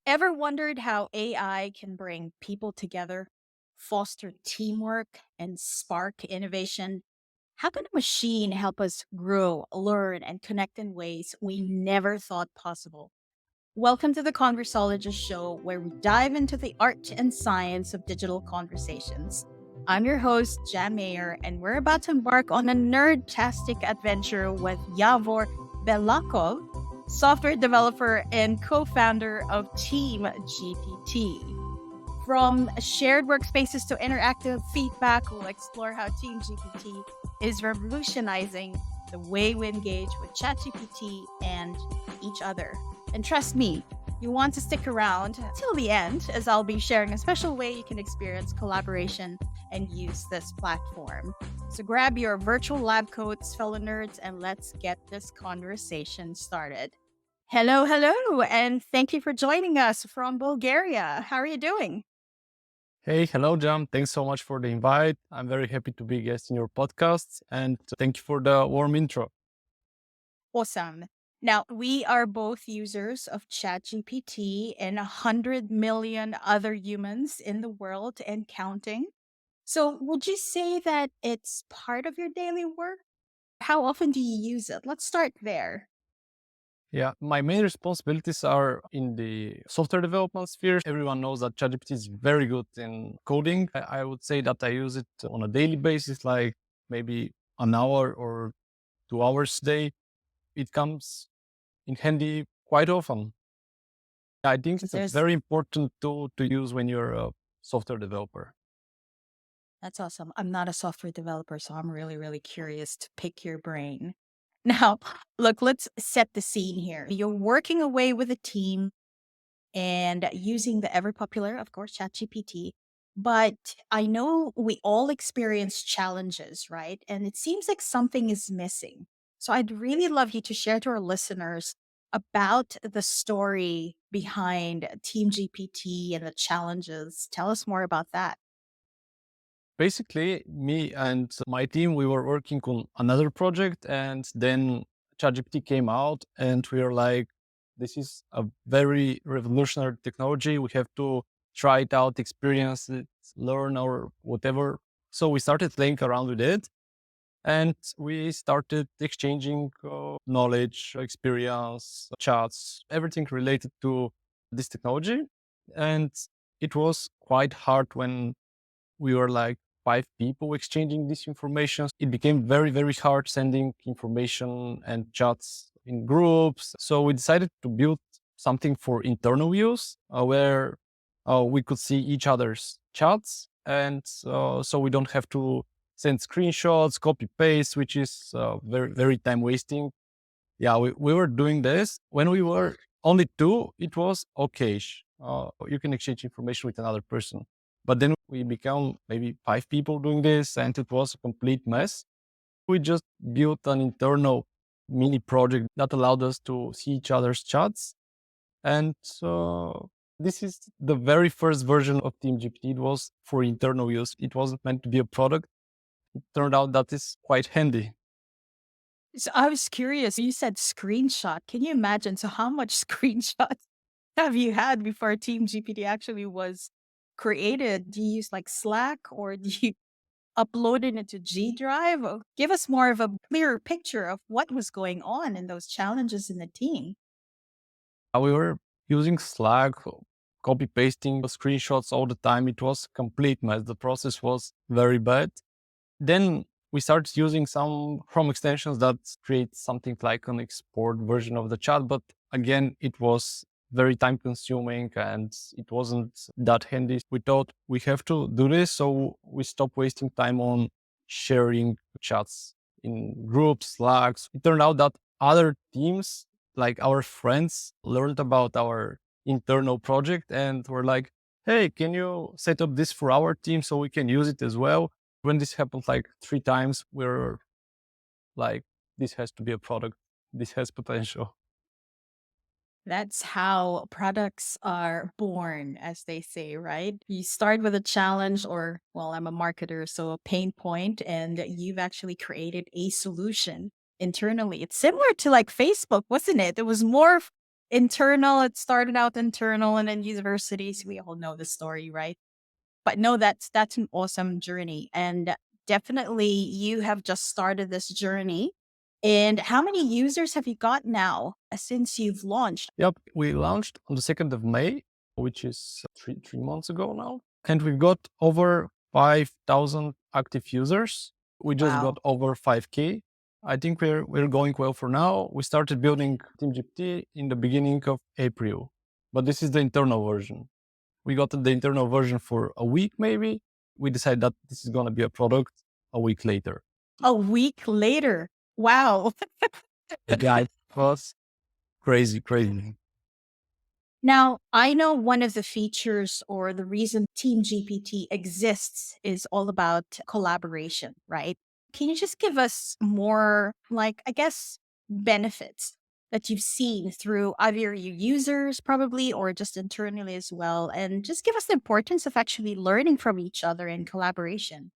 Ever wondered how AI can bring people together, foster teamwork, and spark innovation? How can a machine help us grow, learn, and connect in ways we never thought possible? Welcome to the Conversologist show, where we dive into the art and science of digital conversations. I'm your host, Jan Mayer, and we're about to embark on a nerd-tastic adventure with Yavor Belakov, software developer and co-founder of Team-GPT. From shared workspaces to interactive feedback, we'll explore how Team-GPT is revolutionizing the way we engage with ChatGPT and each other. And trust me, you want to stick around till the end, as I'll be sharing a special way you can experience collaboration and use this platform. So grab your virtual lab coats, fellow nerds, and let's get this conversation started. Hello, hello, and thank you for joining us from Bulgaria. How are you doing? Hey, hello, Jam. Thanks so much for the invite. I'm very happy to be a guest in your podcast, and thank you for the warm intro. Awesome. Now, we are both users of ChatGPT and 100 million other humans in the world and counting. So, would you say that it's part of your daily work? How often do you use it? Let's start there. Yeah, my main responsibilities are in the software development sphere. Everyone knows that ChatGPT is very good in coding. I would say that I use it on a daily basis, like maybe an hour or 2 hours a day. It comes in handy quite often. I think it's a There's very important tool to use when you're a software developer. That's awesome. I'm not a software developer, so I'm really, really curious to pick your brain. Now, look, let's set the scene here. You're working away with a team and using the ever popular, of course, ChatGPT. But I know we all experience challenges, right? And it seems like something is missing. So I'd really love you to share to our listeners about the story behind Team GPT and the challenges. Tell us more about that. Basically, me and my team, we were working on another project, and then ChatGPT came out, and we were like, this is a very revolutionary technology. We have to try it out, experience it, learn, or whatever. So we started playing around with it, and we started exchanging knowledge, experience, chats, everything related to this technology. And it was quite hard when we were like 5 people exchanging this information. It became very, very hard sending information and chats in groups. So we decided to build something for internal use where we could see each other's chats. And so we don't have to send screenshots, copy paste, which is very, very time wasting. Yeah, we were doing this when we were only two. It was okay. You can exchange information with another person. But then we become maybe 5 people doing this, and it was a complete mess. We just built an internal mini project that allowed us to see each other's chats. And this is the very first version of TeamGPT. It was for internal use. It wasn't meant to be a product. It turned out that is quite handy. So I was curious. You said screenshot. Can you imagine? So how much screenshots have you had before Team GPT actually was created? Do you use like Slack or do you upload it into G Drive? Give us more of a clearer picture of what was going on and those challenges in the team. We were using Slack, copy pasting screenshots all the time. It was a complete mess. The process was very bad. Then we started using some Chrome extensions that create something like an export version of the chat. But again, it was very time consuming and it wasn't that handy. We thought we have to do this. So we stopped wasting time on sharing chats in groups, Slacks. It turned out that other teams, like our friends, learned about our internal project and were like, hey, can you set up this for our team so we can use it as well? When this happened like 3 times, we're like, this has to be a product. This has potential. That's how products are born, as they say, right? You start with a challenge, or, well, I'm a marketer, so a pain point, and you've actually created a solution internally. It's similar to like Facebook, wasn't it? It was more internal. It started out internal and then universities. We all know the story, right? But no, that's an awesome journey. And definitely you have just started this journey. And how many users have you got now since you've launched? Yep, we launched on the 2nd of May, which is three months ago now. And we've got over 5,000 active users. We just got Wow. over 5K. I think we're going well for now. We started building Team-GPT in the beginning of April, but this is the internal version. We got the internal version for a week maybe. We decided that this is going to be a product a week later. A week later. Wow. Yeah, it was crazy, crazy. Now, I know one of the features or the reason Team GPT exists is all about collaboration, right? Can you just give us more, like, I guess, benefits that you've seen through either your users, probably, or just internally as well? And just give us the importance of actually learning from each other in collaboration.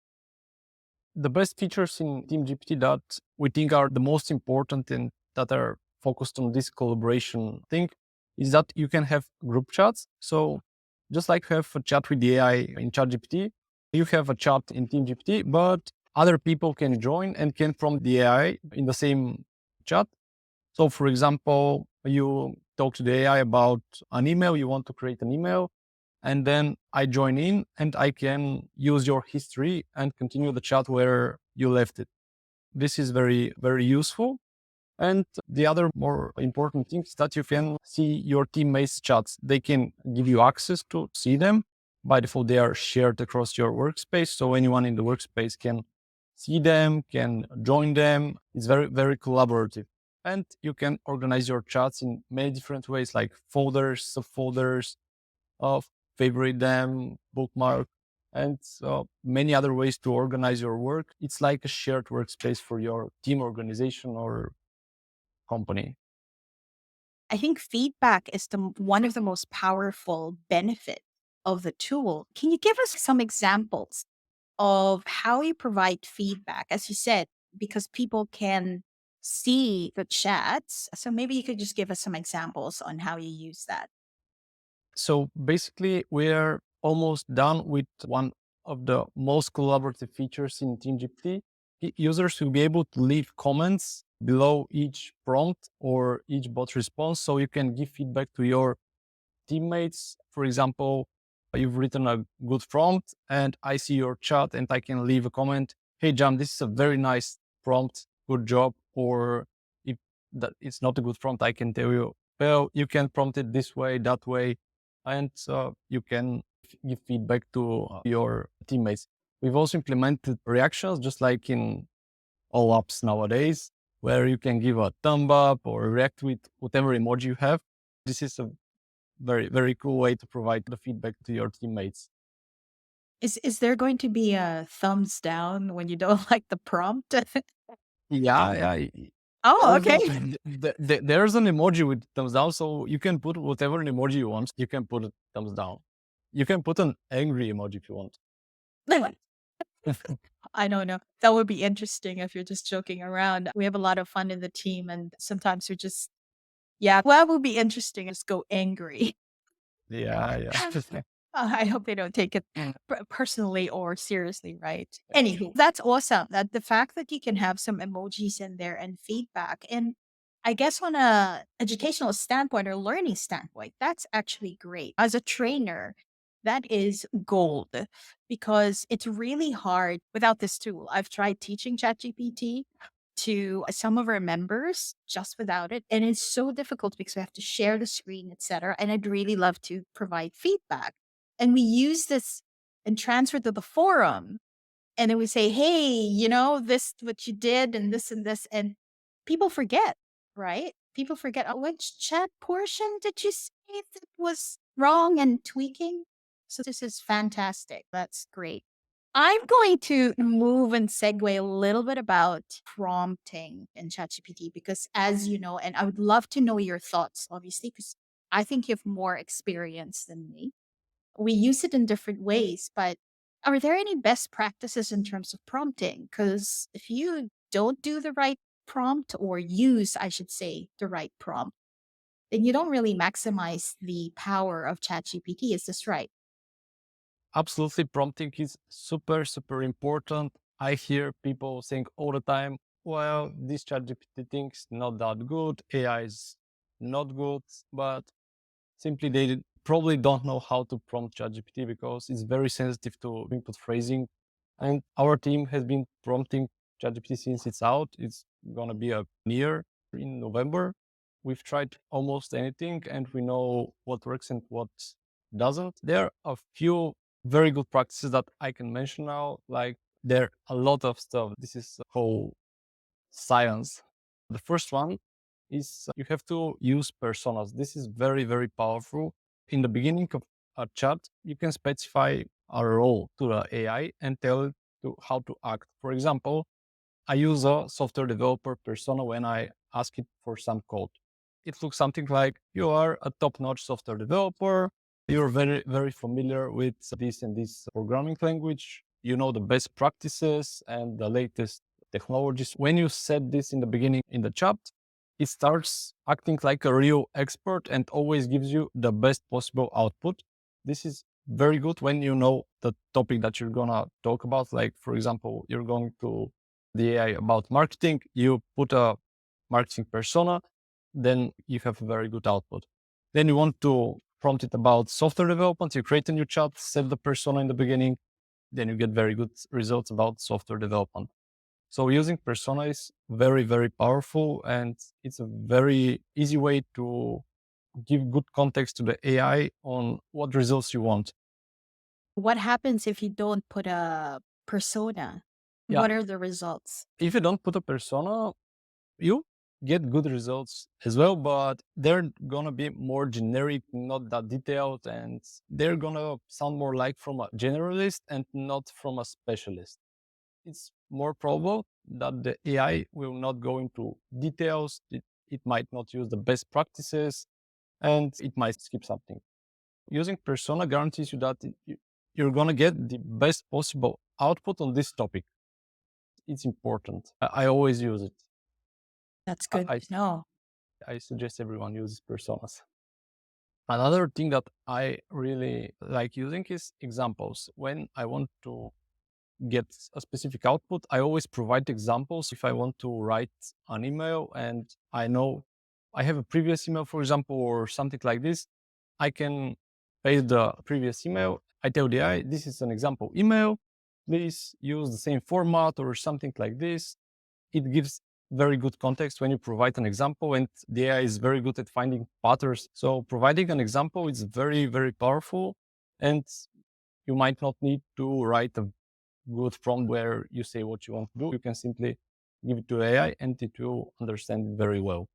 The best features in Team-GPT that we think are the most important and that are focused on this collaboration thing is that you can have group chats. So just like you have a chat with the AI in ChatGPT, you have a chat in Team-GPT, but other people can join and can prompt the AI in the same chat. So for example, you talk to the AI about an email, you want to create an email, and then I join in and I can use your history and continue the chat where you left it. This is very, very useful. And the other more important thing is that you can see your teammates' chats. They can give you access to see them. By default, they are shared across your workspace. So anyone in the workspace can see them, can join them. It's very, very collaborative. And you can organize your chats in many different ways, like folders, subfolders, of favorite them, bookmark, and many other ways to organize your work. It's like a shared workspace for your team, organization, or company. I think feedback is one of the most powerful benefits of the tool. Can you give us some examples of how you provide feedback? As you said, because people can see the chats. So maybe you could just give us some examples on how you use that. So basically, we're almost done with one of the most collaborative features in TeamGPT. Users will be able to leave comments below each prompt or each bot response, so you can give feedback to your teammates. For example, you've written a good prompt and I see your chat and I can leave a comment. Hey, Jam, this is a very nice prompt. Good job. Or if that it's not a good prompt, I can tell you, well, you can prompt it this way, that way. And you can give feedback to your teammates. We've also implemented reactions, just like in all apps nowadays, where you can give a thumb up or react with whatever emoji you have. This is a very, very cool way to provide the feedback to your teammates. Is there going to be a thumbs down when you don't like the prompt? Yeah, Oh, there's okay. there's an emoji with thumbs down, so you can put whatever an emoji you want. You can put a thumbs down. You can put an angry emoji if you want. I don't know. That would be interesting if you're just joking around. We have a lot of fun in the team, and sometimes we're just, yeah, well, it would be interesting. Just go angry. Yeah, yeah. I hope they don't take it personally or seriously, right? Anywho, that's awesome. That the fact that you can have some emojis in there and feedback, and I guess on a educational standpoint or learning standpoint, that's actually great. As a trainer, that is gold because it's really hard without this tool. I've tried teaching ChatGPT to some of our members just without it, and it's so difficult because we have to share the screen, etc. And I'd really love to provide feedback, and we use this and transfer to the forum. And then we say, hey, this, what you did, and this. And people forget, right? People forget, oh, which chat portion did you say that was wrong and tweaking? So this is fantastic. That's great. I'm going to move and segue a little bit about prompting in ChatGPT because, as you know, and I would love to know your thoughts, obviously, because I think you have more experience than me. We use it in different ways, but are there any best practices in terms of prompting? Because if you don't do the right prompt or use, I should say, the right prompt, then you don't really maximize the power of ChatGPT. Is this right? Absolutely, prompting is super, super important. I hear people saying all the time, well, this ChatGPT thing is not that good, AI is not good, but simply they probably don't know how to prompt ChatGPT because it's very sensitive to input phrasing. And our team has been prompting ChatGPT since it's out. It's gonna be a year in November. We've tried almost anything and we know what works and what doesn't. There are a few very good practices that I can mention now. Like there are a lot of stuff. This is a whole science. The first one is you have to use personas. This is very, very powerful. In the beginning of a chat, you can specify a role to the AI and tell it to how to act. For example, I use a software developer persona when I ask it for some code. It looks something like you are a top-notch software developer. You're very, very familiar with this and this programming language. You know the best practices and the latest technologies. When you set this in the beginning in the chat, it starts acting like a real expert and always gives you the best possible output. This is very good when you know the topic that you're gonna talk about. Like, for example, you're going to the AI about marketing, you put a marketing persona, then you have a very good output. Then you want to prompt it about software development, you create a new chat, set the persona in the beginning, then you get very good results about software development. So using persona is very, very powerful and it's a very easy way to give good context to the AI on what results you want. What happens if you don't put a persona? Yeah, What are the results? if you don't put a persona, you get good results as well, but they're gonna be more generic, not that detailed, and they're gonna sound more like from a generalist and not from a specialist. It's more probable that the AI will not go into details. It might not use the best practices and it might skip something. Using persona guarantees you that you're gonna get the best possible output on this topic. It's important. I always use it. That's I, good I to know. I suggest everyone uses personas. Another thing that I really like using is examples. When I want to get a specific output, I always provide examples. If I want to write an email and I know I have a previous email, for example, or something like this, I can paste the previous email. I tell the AI, this is an example email. Please use the same format or something like this. It gives very good context when you provide an example, and the AI is very good at finding patterns. So providing an example is very, very powerful, and you might not need to write a good prompt where you say what you want to do. You can simply give it to AI and it will understand it very well.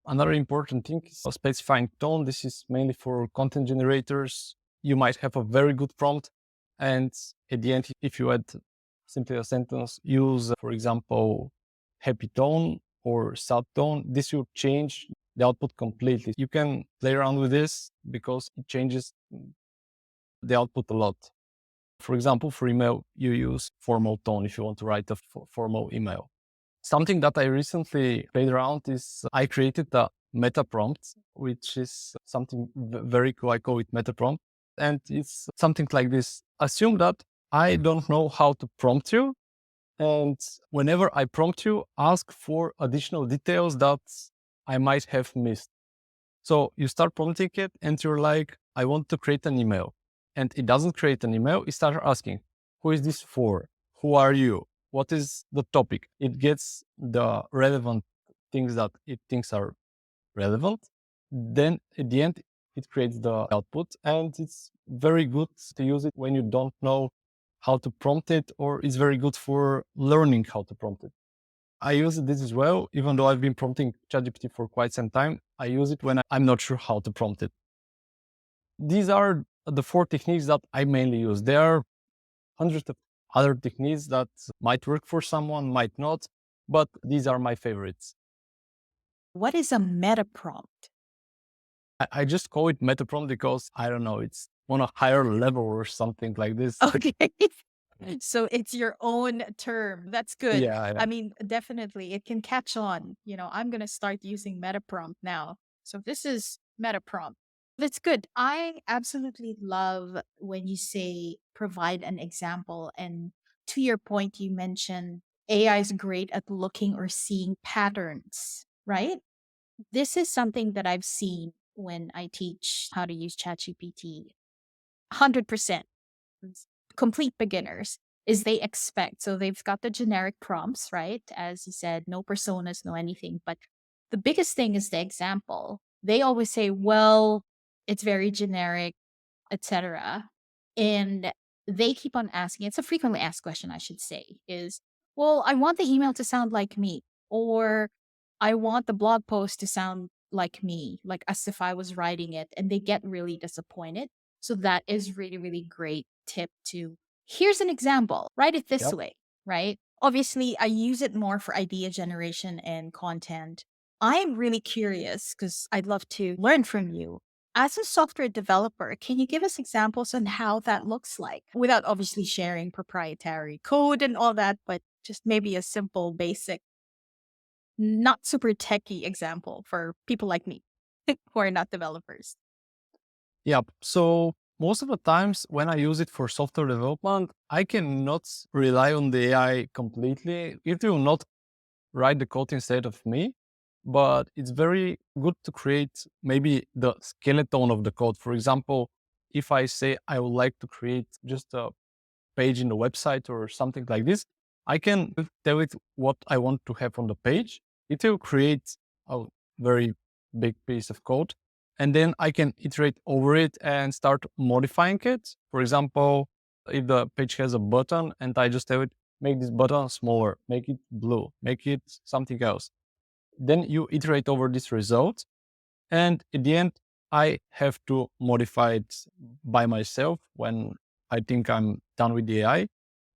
Another important thing is specifying tone. This is mainly for content generators. You might have a very good prompt, and at the end, if you add simply a sentence, use, for example, happy tone or sad tone, this will change the output completely. You can play around with this because it changes the output a lot. For example, for email, you use formal tone if you want to write a formal email. Something that I recently played around is I created a meta prompt, which is something very cool. I call it meta prompt. And it's something like this. Assume that I don't know how to prompt you. And whenever I prompt you, ask for additional details that I might have missed. So you start prompting it and you're like, I want to create an email. And it doesn't create an email. It starts asking, who is this for? Who are you? What is the topic? It gets the relevant things that it thinks are relevant. Then at the end, it creates the output. And it's very good to use it when you don't know how to prompt it, or it's very good for learning how to prompt it. I use this as well, even though I've been prompting ChatGPT for quite some time. I use it when I'm not sure how to prompt it. These are the four techniques that I mainly use. There are hundreds of other techniques that might work for someone, might not, but these are my favorites. What is a meta prompt? I just call it meta prompt because I don't know, it's on a higher level or something like this. Okay. So it's your own term. That's good. Yeah, yeah. I mean, definitely it can catch on. I'm going to start using meta prompt now. So this is meta prompt. That's good. I absolutely love when you say provide an example. And to your point, you mentioned AI is great at looking or seeing patterns, right? This is something that I've seen when I teach how to use ChatGPT. 100% complete beginners is they expect. So they've got the generic prompts, right? As you said, no personas, no anything. But the biggest thing is the example. They always say, well, it's very generic, etc. And they keep on asking, it's a frequently asked question, I should say, is, well, I want the email to sound like me, or I want the blog post to sound like me, like as if I was writing it. And they get really disappointed. So that is really, really great tip to here's an example, write it this Yep. way, right? Obviously, I use it more for idea generation and content. I'm really curious because I'd love to learn from you as a software developer, can you give us examples on how that looks like without obviously sharing proprietary code and all that, but just maybe a simple, basic, not super techy example for people like me who are not developers? Yep. So most of the times when I use it for software development, I cannot rely on the AI completely. It will not write the code instead of me, but it's very good to create maybe the skeleton of the code. For example, if I say I would like to create just a page in the website or something like this, I can tell it what I want to have on the page. It will create a very big piece of code. And then I can iterate over it and start modifying it. For example, if the page has a button and I just tell it, make this button smaller, make it blue, make it something else. Then you iterate over this result. And at the end, I have to modify it by myself when I think I'm done with the AI.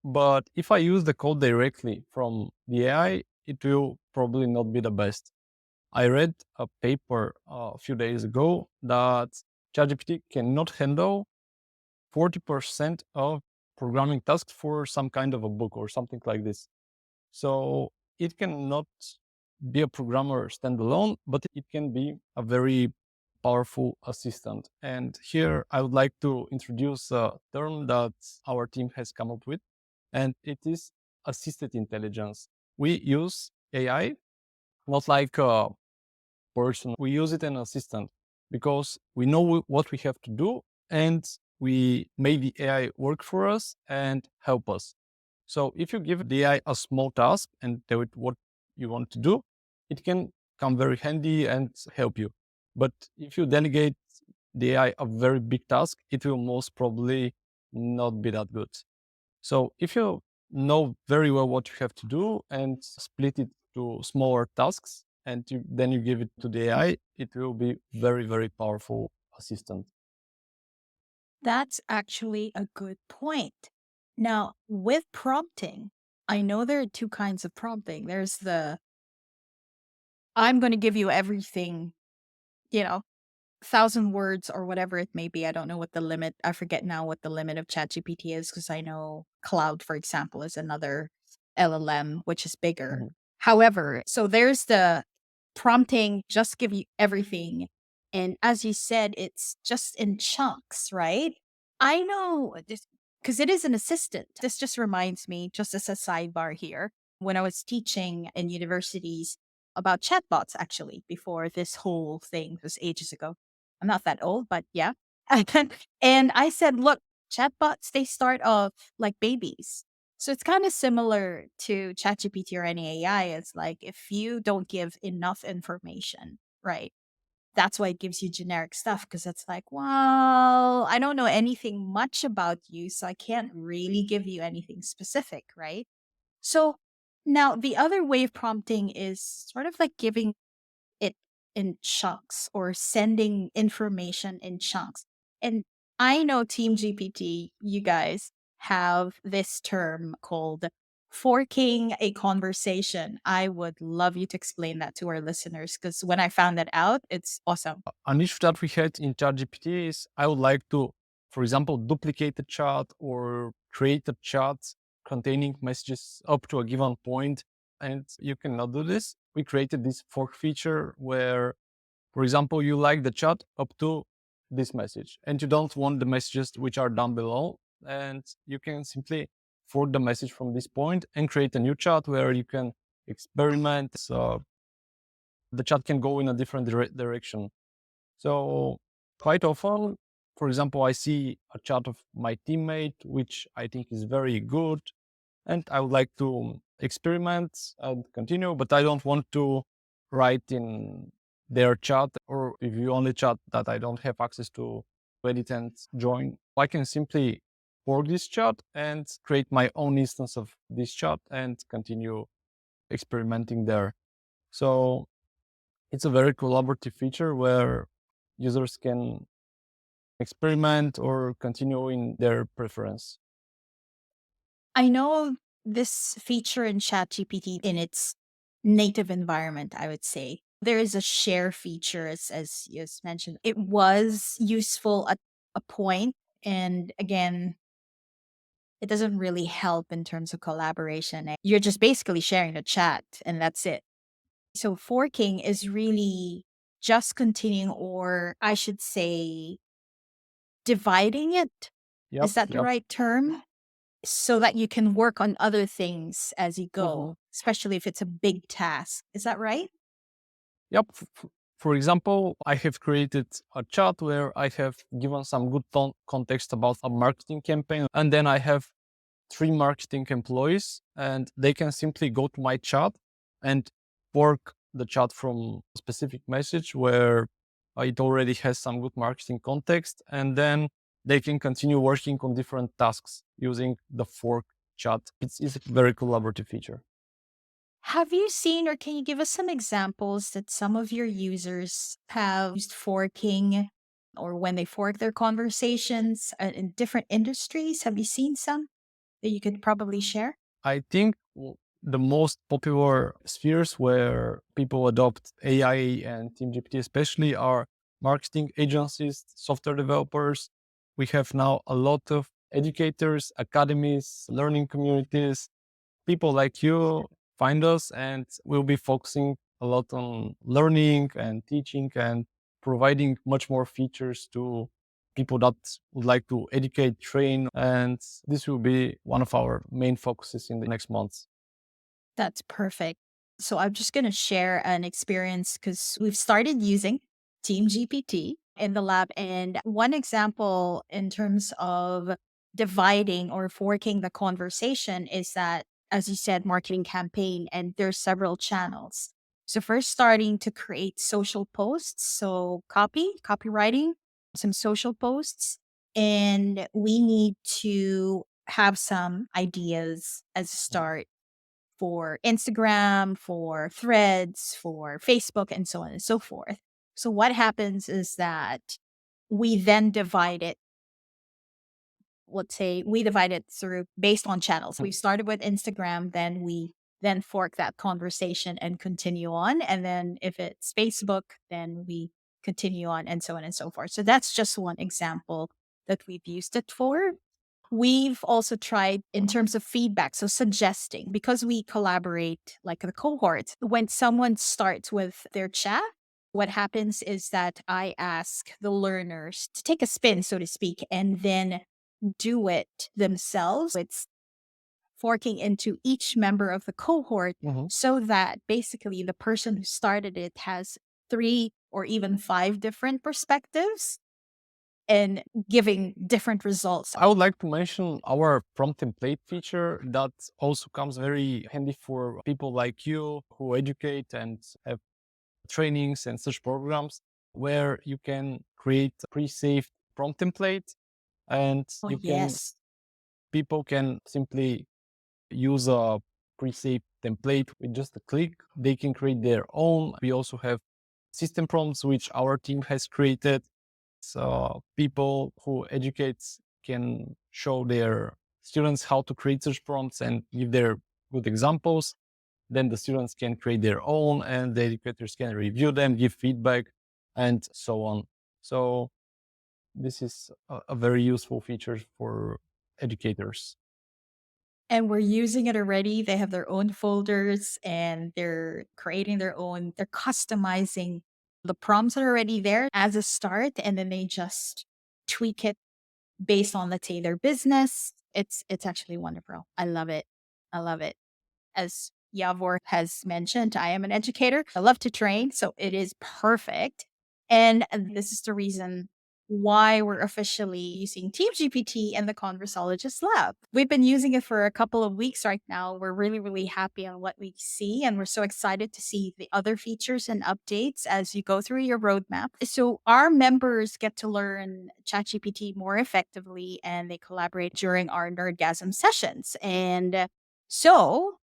But if I use the code directly from the AI, it will probably not be the best. I read a paper a few days ago that ChatGPT cannot handle 40% of programming tasks for some kind of a book or something like this. So it cannot be a programmer standalone, but it can be a very powerful assistant. And here I would like to introduce a term that our team has come up with, and it is assisted intelligence. We use AI not like a person, we use it as an assistant because we know what we have to do and we make the AI work for us and help us. So if you give the AI a small task and tell it what you want to do, it can come very handy and help you. But if you delegate the AI a very big task, it will most probably not be that good. So if you know very well what you have to do and split it to smaller tasks, and then you give it to the AI, it will be very, very powerful assistant. That's actually a good point. Now, with prompting, I know there are two kinds of prompting. There's the I'm going to give you everything, you know, 1,000 words or whatever it may be. I don't know what the limit, I forget now what the limit of ChatGPT is because I know Cloud, for example, is another LLM, which is bigger. Mhm. However, so there's the prompting, just give you everything. And as you said, it's just in chunks, right? I know this because it is an assistant. This just reminds me, just as a sidebar here, when I was teaching in universities about chatbots, actually, before this whole thing was ages ago. I'm not that old, but yeah. And I said, look, chatbots, they start off like babies. So it's kind of similar to ChatGPT or any AI. It's like if you don't give enough information, right? That's why it gives you generic stuff because it's like, well, I don't know anything much about you, so I can't really give you anything specific, right? So now the other way of prompting is sort of like giving it in chunks or sending information in chunks. And I know Team GPT, you guys have this term called forking a conversation. I would love you to explain that to our listeners because when I found that out, it's awesome. An issue that we had in ChatGPT is I would like to, for example, duplicate a chat or create a chat containing messages up to a given point, and you cannot do this. We created this fork feature where For example, you like the chat up to this message and you don't want the messages which are down below. And you can simply forward the message from this point and create a new chat where you can experiment. So the chat can go in a different direction. So quite often, for example, I see a chat of my teammate, which I think is very good, and I would like to experiment and continue, but I don't want to write in their chat, or if you only chat that I don't have access to edit and join. I can simply fork this chat and create my own instance of this chat and continue experimenting there. So it's a very collaborative feature where users can experiment or continue in their preference. I know this feature in ChatGPT in its native environment, I would say. There is a share feature, as you just mentioned. It was useful at a point, and again, it doesn't really help in terms of collaboration. You're just basically sharing the chat, and that's it. So forking is really just continuing, or I should say, dividing it. Yep, Is that the yep. right term? So that you can work on other things as you Mhm. go, especially if it's a big task. Is that right? Yep. For example, I have created a chat where I have given some good context about a marketing campaign, and then I have three marketing employees, and they can simply go to my chat and work the chat from a specific message where it already has some good marketing context, and then they can continue working on different tasks using the fork chat. It's a very collaborative feature. Have you seen, or can you give us some examples that some of your users have used forking or when they fork their conversations in different industries? Have you seen some that you could probably share? I think the most popular spheres where people adopt AI and Team-GPT especially are marketing agencies, software developers. We have now a lot of educators, academies, learning communities. People like you find us, and we'll be focusing a lot on learning and teaching and providing much more features to people that would like to educate, train, and this will be one of our main focuses in the next months. That's perfect. So I'm just going to share an experience because we've started using Team GPT in the lab. And one example in terms of dividing or forking the conversation is that, as you said, marketing campaign, and there's several channels. So first starting to create social posts. So copywriting, some social posts. And we need to have some ideas as a start for Instagram, for threads, for Facebook, and so on and so forth. So, what happens is that we then divide it. Let's say we divide it through based on channels. We started with Instagram, then we then fork that conversation and continue on. And then if it's Facebook, then we continue on and so on and so forth. So that's just one example that we've used it for. We've also tried in terms of feedback, so suggesting, because we collaborate like the cohort. When someone starts with their chat, what happens is that I ask the learners to take a spin, so to speak, and then do it themselves. It's forking into each member of the cohort Mhm. so that basically the person who started it has three or even five different perspectives and giving different results. I would like to mention our prompt template feature that also comes very handy for people like you who educate and have trainings and such programs where you can create a pre-saved prompt template, and Oh, you can yes. people can simply use a pre-saved template with just a click. They can create their own. We also have system prompts which our team has created. So people who educate can show their students how to create such prompts and give their good examples. Then the students can create their own, and the educators can review them, give feedback, and so on. So this is a very useful feature for educators. And we're using it already. They have their own folders and they're creating their own, they're customizing The prompts are already there as a start, and then they just tweak it based on, let's say, their business. It's actually wonderful. I love it. I love it. As Yavor has mentioned, I am an educator. I love to train, so it is perfect. And this is the reason why we're officially using Team-GPT in the Conversologist lab. We've been using it for a couple of weeks right now. We're really, really happy on what we see, and we're so excited to see the other features and updates as you go through your roadmap. So our members get to learn ChatGPT more effectively, and they collaborate during our Nerdgasm sessions. And so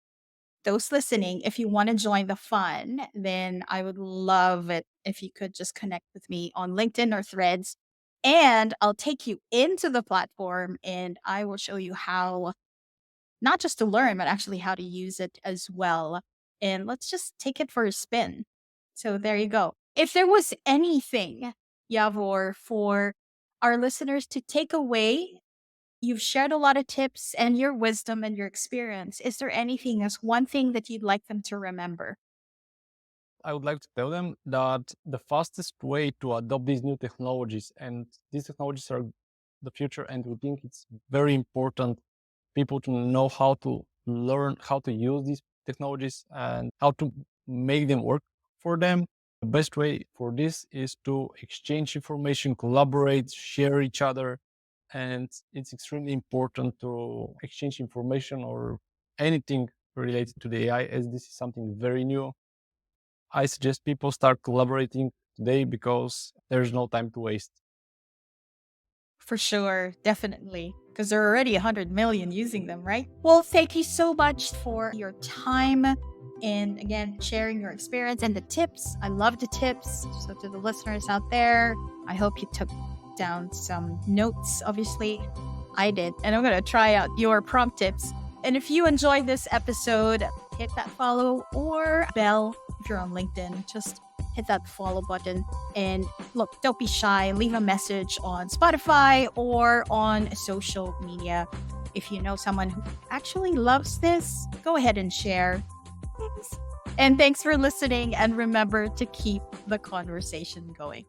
those listening, if you want to join the fun, then I would love it if you could just connect with me on LinkedIn or Threads. And I'll take you into the platform and I will show you how, not just to learn, but actually how to use it as well. And let's just take it for a spin. So there you go. If there was anything, Yavor, for our listeners to take away, you've shared a lot of tips and your wisdom and your experience. Is there anything as one thing that you'd like them to remember? I would like to tell them that the fastest way to adopt these new technologies, and these technologies are the future, and we think it's very important people to know how to learn how to use these technologies and how to make them work for them. The best way for this is to exchange information, collaborate, share each other, and it's extremely important to exchange information or anything related to the AI, as this is something very new. I suggest people start collaborating today because there's no time to waste. For sure, definitely. Because there are already 100 million using them, right? Well, thank you so much for your time and again, sharing your experience and the tips. I love the tips. So, to the listeners out there, I hope you took down some notes. Obviously, I did. And I'm going to try out your prompt tips. And if you enjoyed this episode, hit that follow or bell if you're on LinkedIn. Just hit that follow button. And look, don't be shy. Leave a message on Spotify or on social media. If you know someone who actually loves this, go ahead and share. Thanks. And thanks for listening. And remember to keep the conversation going.